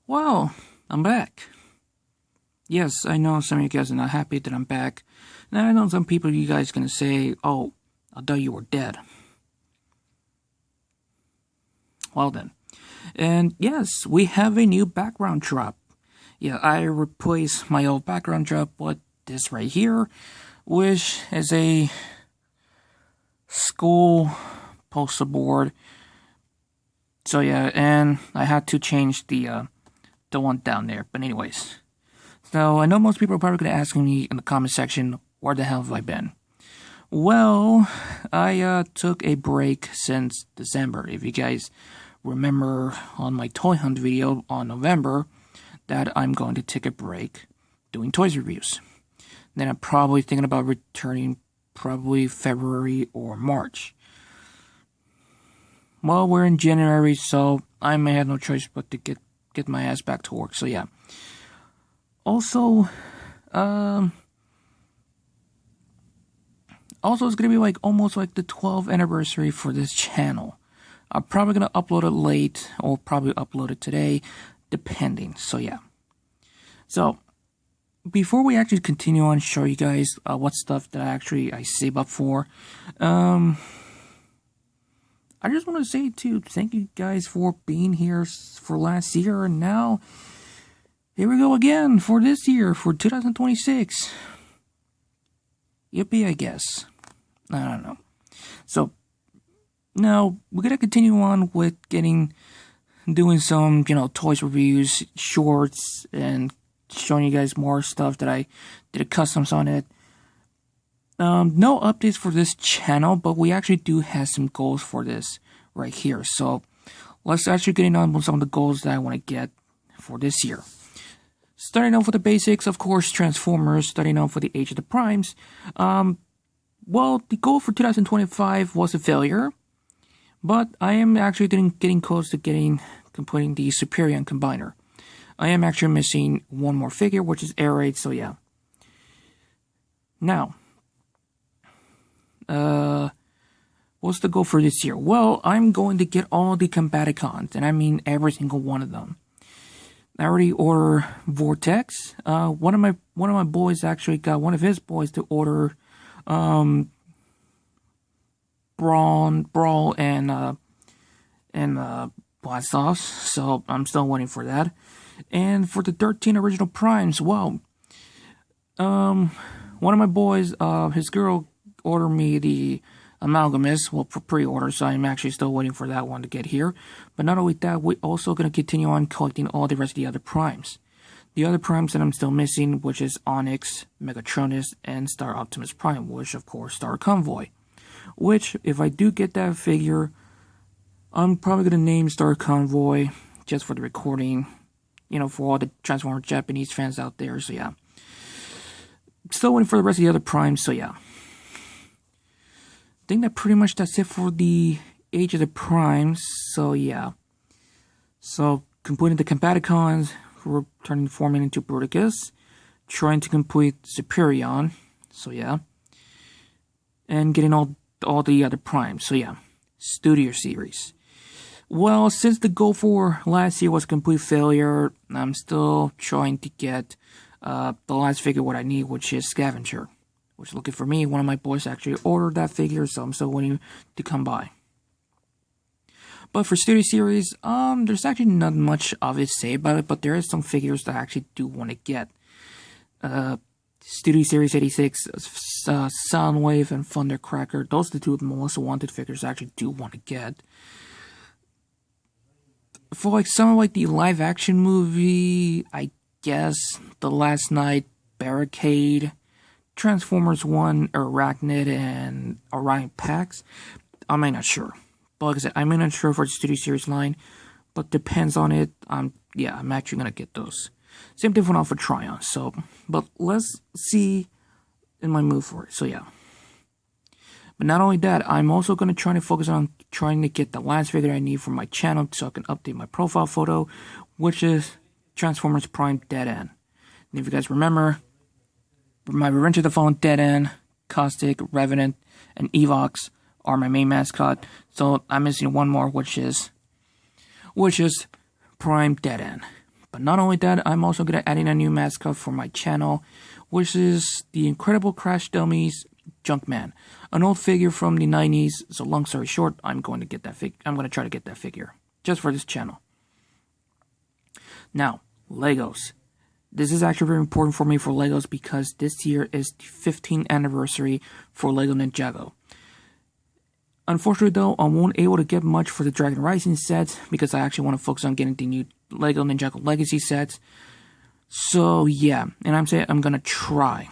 Well, I'm back. Yes, I know some of you guys are not happy that I'm back. And I know some people, you guys gonna say, oh, I thought you were dead. Well then. And yes, we have a new background drop. Yeah, I replaced my old background drop with this right here, which is a school poster board. So yeah, and I had to change the one down there. But anyways, so I know most people are probably going to ask me in the comment section, where the hell have I been? Well, I took a break since December. If you guys remember on my toy hunt video on November, that I'm going to take a break doing toys reviews. Then I'm probably thinking about returning probably February or March. Well, we're in January, so I may have no choice but to get my ass back to work. So yeah. Also, it's gonna be like almost like the 12th anniversary for this channel. I'm probably gonna upload it late or probably upload it today, depending. So yeah. So before we actually continue on, show you guys what stuff that I save up for. I just want to say thank you guys for being here for last year, and now here we go again for this year, for 2026. Yippee, I guess. I don't know. So now we're gonna continue on with doing some, toys reviews, shorts, and showing you guys more stuff that I did a customs on it. No updates for this channel, but we actually do have some goals for this right here. So let's actually get on with some of the goals that I want to get for this year. Starting off with the basics, of course, Transformers, starting off with the Age of the Primes. Well, the goal for 2025 was a failure, but I am actually getting close to completing the Superion Combiner. I am actually missing one more figure, which is Air Raid, so yeah. Now, what's the goal for this year? Well, I'm going to get all the Combaticons, and I mean every single one of them. I already ordered Vortex. One of my boys actually got one of his boys to order Brawl and Blastoffs, so I'm still waiting for that. And for the 13 original Primes, well, one of my boys, his girl ordered me the Amalgamus, well, for pre-order, so I'm actually still waiting for that one to get here. But not only that, we're also going to continue on collecting all the rest of the other Primes. The other Primes that I'm still missing, which is Onyx, Megatronus, and Star Optimus Prime, which, of course, Star Convoy. Which, if I do get that figure, I'm probably going to name Star Convoy, just for the recording, for all the Transformers Japanese fans out there, so yeah. Still waiting for the rest of the other Primes, so yeah. I think that pretty much that's it for the Age of the Primes, so yeah. So, completing the Combaticons, forming into Bruticus, trying to complete Superion, so yeah. And getting all the other Primes, so yeah. Studio Series. Well, since the goal for last year was a complete failure, I'm still trying to get the last figure what I need, which is Scavenger. Which is looking for me. One of my boys actually ordered that figure, so I'm still waiting to come by. But for Studio Series, there's actually not much of it to say about it, but there is some figures that I actually do want to get. Studio Series 86, Soundwave, and Thundercracker. Those are the two of the most wanted figures I actually do want to get. For some of the live action movie, I guess The Last Night, Barricade, Transformers 1, Arachnid, and Orion Pax. I'm not sure. But like I said, I'm not sure for the Studio Series line, but depends on it. I'm actually gonna get those. Same thing for Alpha Trion. So, but let's see in my mood for it. So yeah. But not only that, I'm also gonna try to focus on trying to get the last figure I need for my channel, so I can update my profile photo, which is Transformers Prime Dead End. And if you guys remember, my Revenge of the Fallen Dead End, Caustic, Revenant, and Evox are my main mascot. So I'm missing one more, which is Prime Dead End. But not only that, I'm also going to add in a new mascot for my channel, which is the Incredible Crash Dummies Junkman, an old figure from the 90s. So long story short, I'm going to get that I'm going to try to get that figure just for this channel. Now, Legos. This is actually very important for me for Legos because this year is the 15th anniversary for Lego Ninjago. Unfortunately though, I won't able to get much for the Dragon Rising sets because I actually want to focus on getting the new Lego Ninjago Legacy sets. So yeah, and I'm saying I'm gonna try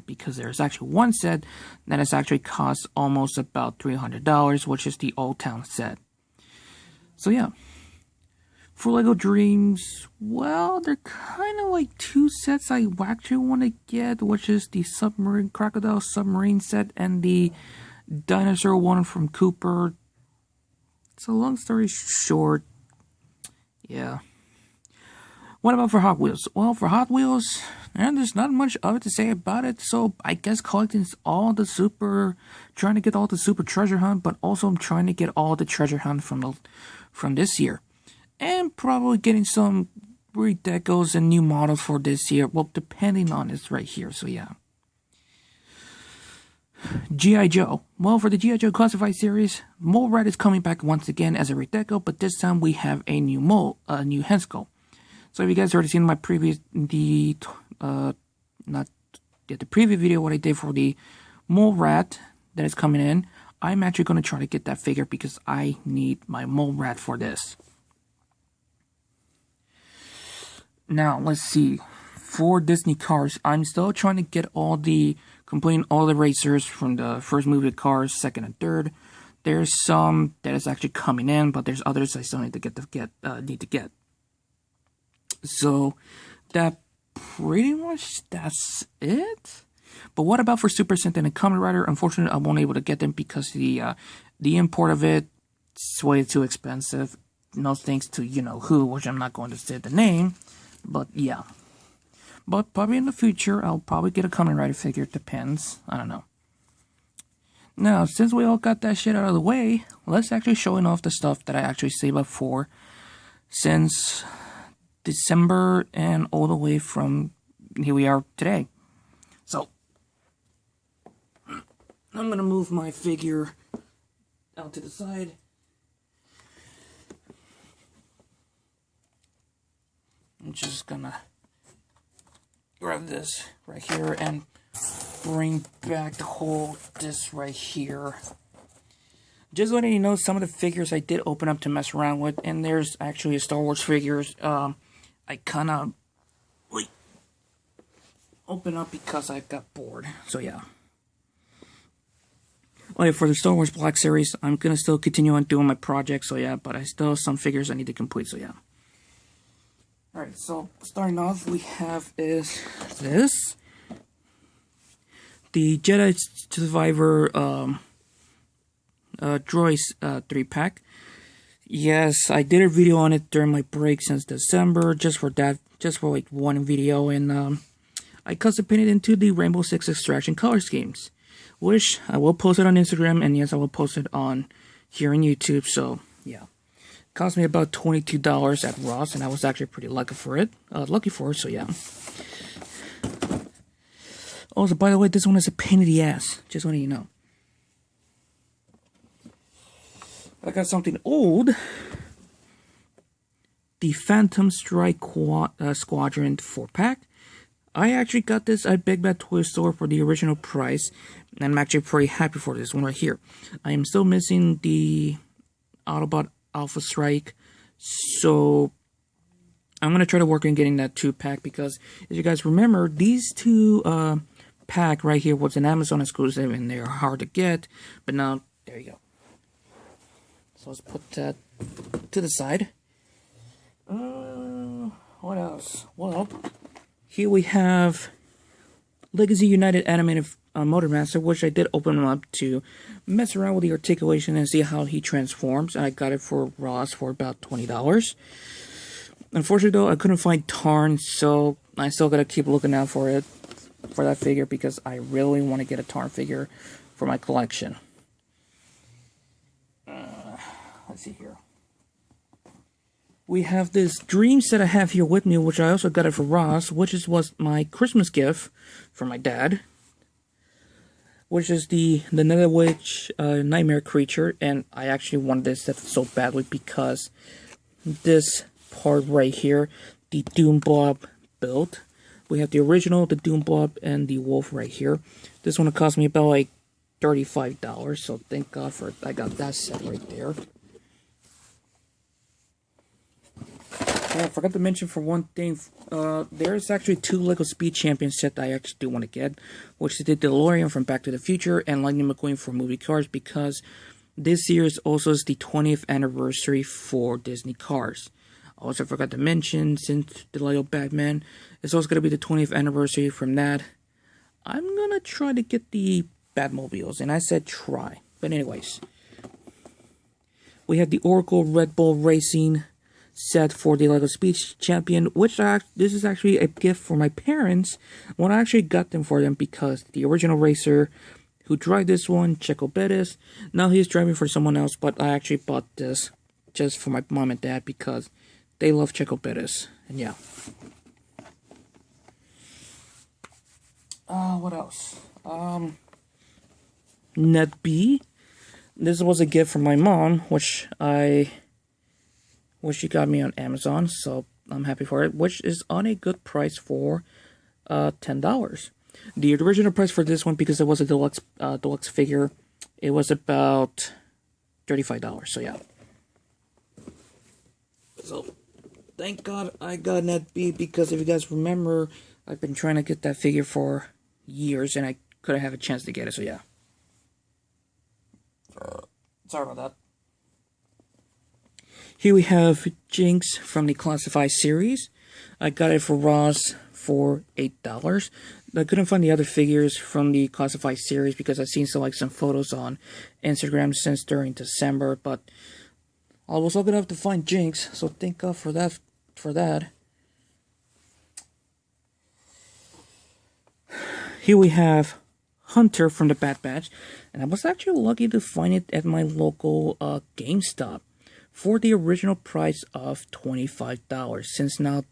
because there's actually one set that has actually cost almost about $300, which is the Old Town set. So yeah. For Lego Dreams, well, they're kind of like two sets I actually want to get, which is the Submarine Crocodile Submarine set and the Dinosaur one from Cooper. So long story short, yeah. What about for Hot Wheels? Well, for Hot Wheels, there's not much of it to say about it. So I guess collecting trying to get all the Super Treasure Hunt, but also I'm trying to get all the Treasure Hunt from this year. And probably getting some redecos and new models for this year. Well, depending on this right here. So, yeah. G.I. Joe. Well, for the G.I. Joe Classified series, Mole Rat is coming back once again as a redeco. But this time we have a new new Hensko. So, if you guys already seen my previous, the preview video, what I did for the Mole Rat that is coming in. I'm actually going to try to get that figure because I need my Mole Rat for this. Now, let's see. For Disney Cars, I'm still trying to get completing all the racers from the first movie of Cars, second and third. There's some that is actually coming in, but there's others I still need to get. So, that's it. But what about for Super Sentai and Kamen Rider? Unfortunately, I won't able to get them because the import of it is way too expensive. No thanks to you-know-who, which I'm not going to say the name. But yeah. But probably in the future, I'll probably get a Kamen Rider figure. It depends. I don't know. Now, since we all got that shit out of the way, let's actually showing off the stuff that I actually saved up for since December and all the way from here we are today. So, I'm going to move my figure out to the side. I'm just gonna grab this right here and bring back the whole this right here. Just letting you know some of the figures I did open up to mess around with, and there's actually a Star Wars figures. I kind of open up because I got bored. So yeah. Okay, for the Star Wars Black Series, I'm gonna still continue on doing my project. So yeah, but I still have some figures I need to complete. So yeah. Alright, so starting off, we have is this. The Jedi Survivor Droids 3-pack. Yes, I did a video on it during my break since December, just for like one video, and I custom painted into the Rainbow Six Extraction color schemes, which I will post it on Instagram, and yes, I will post it on here on YouTube, so yeah. Cost me about $22 at Ross, and I was actually pretty lucky for it. So yeah. Also, by the way, this one is a pain in the ass. Just letting you know. I got something old. The Phantom Strike Squadron 4-pack. I actually got this at Big Bad Toy Store for the original price, and I'm actually pretty happy for this one right here. I am still missing the Autobot Alpha Strike, so I'm going to try to work on getting that 2-pack, because as you guys remember, these two pack right here was an Amazon exclusive, and they're hard to get, but now, there you go. So let's put that to the side. What else? Well, here we have Legacy United Animated Motormaster, which I did open him up to mess around with the articulation and see how he transforms. I got it for Ross for about $20. Unfortunately, though, I couldn't find Tarn, so I still gotta keep looking out for it, for that figure, because I really want to get a Tarn figure for my collection. Let's see here. we have this dream set I have here with me, which I also got it for Ross, which was my Christmas gift for my dad. Which is the Nether Witch Nightmare Creature, and I actually wanted this set so badly because this part right here, the Doom Blob build. We have the original, the Doom Blob, and the Wolf right here. This one cost me about like $35, so thank God for it. I got that set right there. Oh, I forgot to mention for one thing, there's actually 2 LEGO Speed Champion set that I actually do want to get, which is the DeLorean from Back to the Future and Lightning McQueen for movie cars, because this year is also the 20th anniversary for Disney cars. I also forgot to mention, since the LEGO Batman is also going to be the 20th anniversary from that, I'm going to try to get the Batmobiles, and I said try. But anyways, we have the Oracle Red Bull Racing set for the LEGO Speed Champion, which this is actually a gift for my parents when I actually got them for them, because the original racer who drive this one, Checo Perez, now he's driving for someone else, but I actually bought this just for my mom and dad because they love Checo Perez. And yeah. What else? NetB. This was a gift from my mom, which she got me on Amazon, so I'm happy for it, which is on a good price for $10. The original price for this one, because it was a deluxe figure, it was about $35, so yeah. So, thank God I got NetB, because if you guys remember, I've been trying to get that figure for years, and I couldn't have a chance to get it, so yeah. Sorry about that. Here we have Jinx from the Classified series. I got it for Ross for $8. I couldn't find the other figures from the Classified series because I've seen some photos on Instagram since during December, but I was lucky enough to find Jinx, so thank God for that. Here we have Hunter from the Bad Batch, and I was actually lucky to find it at my local GameStop for the original price of $25. Since now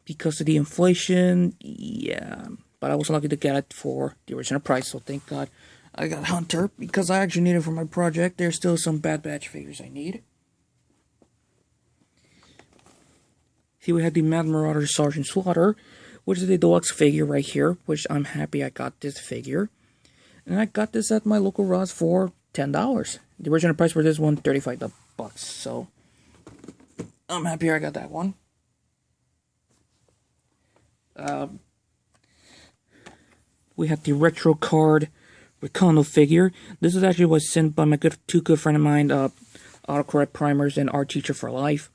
because of the inflation, yeah, but I was lucky to get it for the original price, so thank God I got Hunter, because I actually need it for my project. There's still some Bad Batch figures I need. Here we have the Mad Marauder Sergeant Slaughter, which is the deluxe figure right here, which I'm happy I got this figure. And I got this at my local Ross for $10. The original price for this one, $35. So I'm happy I got that one. We have the retro card Recondo figure. This is actually was sent by my two good friend of mine, Autocorrect Primers and Art Teacher for Life.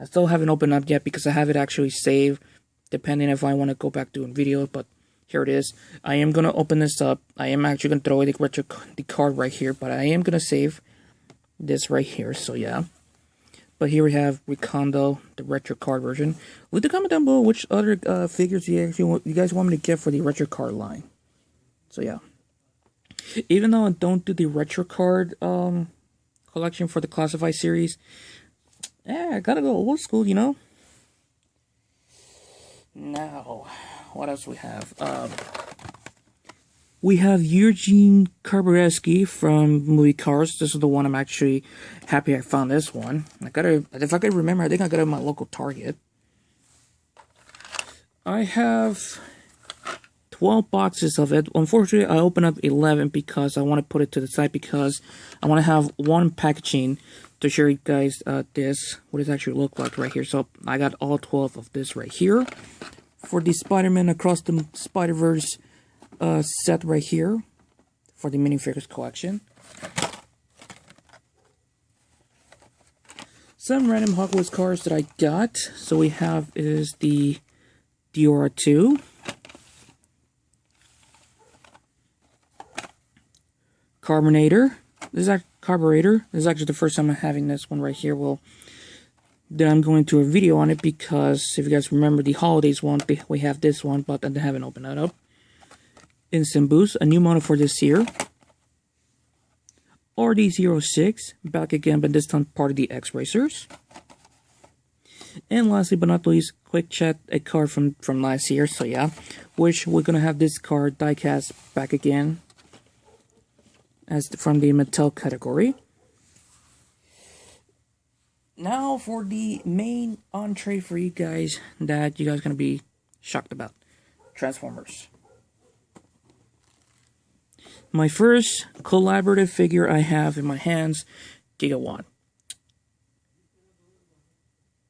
I still haven't opened up yet because I have it actually saved, depending if I want to go back doing videos, but here it is. I am going to open this up. I am actually going to throw away the card right here, but I am going to save this right here, so yeah. But here we have Recondo, the retro card version. Leave a comment down below which other figures you guys want me to get for the retro card line. So yeah. Even though I don't do the retro card collection for the Classified series, I gotta go old school, you know. Now, what else we have? We have Eugene Karbareski from movie Cars. This is the one I'm actually happy I found this one. If I could remember, I think I got it at my local Target. I have 12 boxes of it. Unfortunately, I opened up 11 because I want to put it to the side because I want to have one packaging to show you guys what it actually look like right here. So I got all 12 of this right here for the Spider-Man Across the Spider-Verse set right here for the minifigures collection. Some random Hot Wheels cars that I got. So we have is the Diora 2. Carbonator. This is Carburetor. This is actually the first time I'm having this one right here. Well, then I'm going to a video on it because if you guys remember the holidays one, we have this one, but I haven't opened that up. Instant Boost, a new model for this year. RD06, back again, but this time part of the X-Racers. And lastly but not least, quick chat, a card from last year, so yeah. Which we're gonna have this card diecast back again. As from the Mattel category. Now for the main entree for you guys that you guys are gonna be shocked about. Transformers. My first collaborative figure I have in my hands, Gigawatt.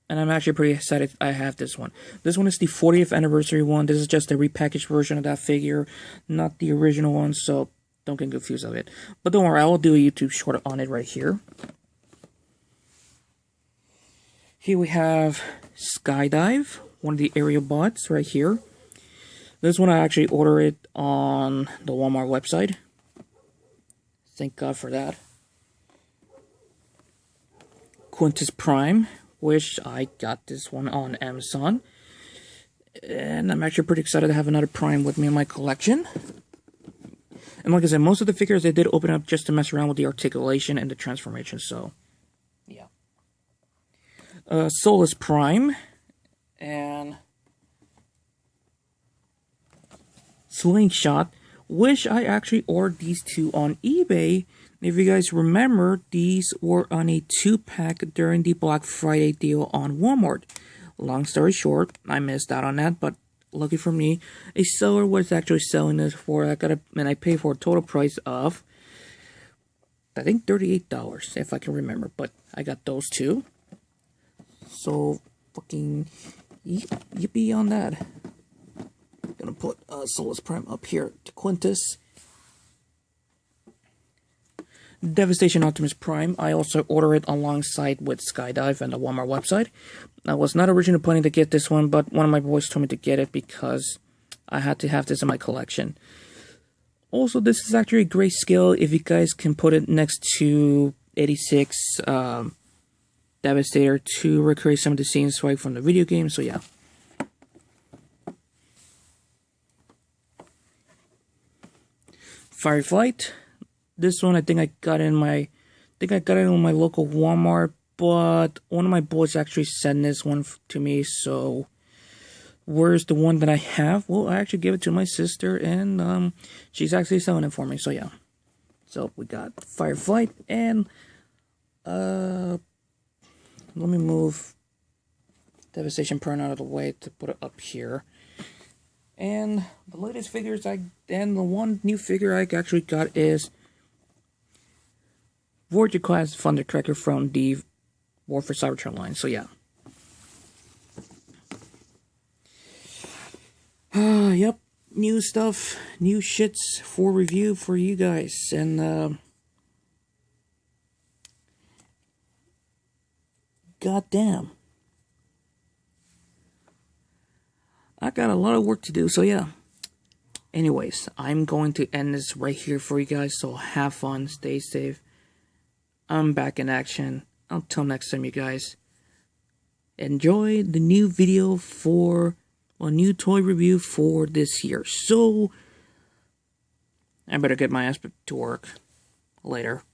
And I'm actually pretty excited I have this one. This one is the 40th anniversary one. This is just a repackaged version of that figure, not the original one, so don't get confused of it. But don't worry, I will do a YouTube short on it right here. Here we have Skydive, one of the aerial bots right here. This one I actually ordered it on the Walmart website. Thank God for that. Quintus Prime, which I got this one on Amazon. And I'm actually pretty excited to have another Prime with me in my collection. And like I said, most of the figures I did open up just to mess around with the articulation and the transformation, so yeah. Solus Prime and Slingshot, which I actually ordered these two on eBay. If you guys remember, these were on a 2-pack during the Black Friday deal on Walmart. Long story short, I missed out on that, but lucky for me, a seller was actually selling this for, and I paid for a total price of, I think $38, if I can remember, but I got those two. So, fucking yippee on that. Gonna put Solus Prime up here to Quintus. Devastation Optimus Prime, I also ordered it alongside with Skydive and the Walmart website. I was not originally planning to get this one, but one of my boys told me to get it because I had to have this in my collection. Also, this is actually a great scale if you guys can put it next to 86 Devastator to recreate some of the scenes right from the video game, so yeah. Fireflight. This one I think I got in my local Walmart, but one of my boys actually sent this one to me, so where's the one that I have? Well, I actually gave it to my sister, and she's actually selling it for me, so yeah. So we got Fireflight, and let me move Devastation Prime out of the way to put it up here. And the latest figures and the one new figure I actually got is Voyager class Thundercracker from the War for Cybertron line, so yeah. Yep, new stuff, new shits for review for you guys, and goddamn, I got a lot of work to do, so yeah. Anyways, I'm going to end this right here for you guys, so have fun, stay safe. I'm back in action. Until next time, you guys. Enjoy the new video for a new toy review for this year. So, I better get my ass to work later.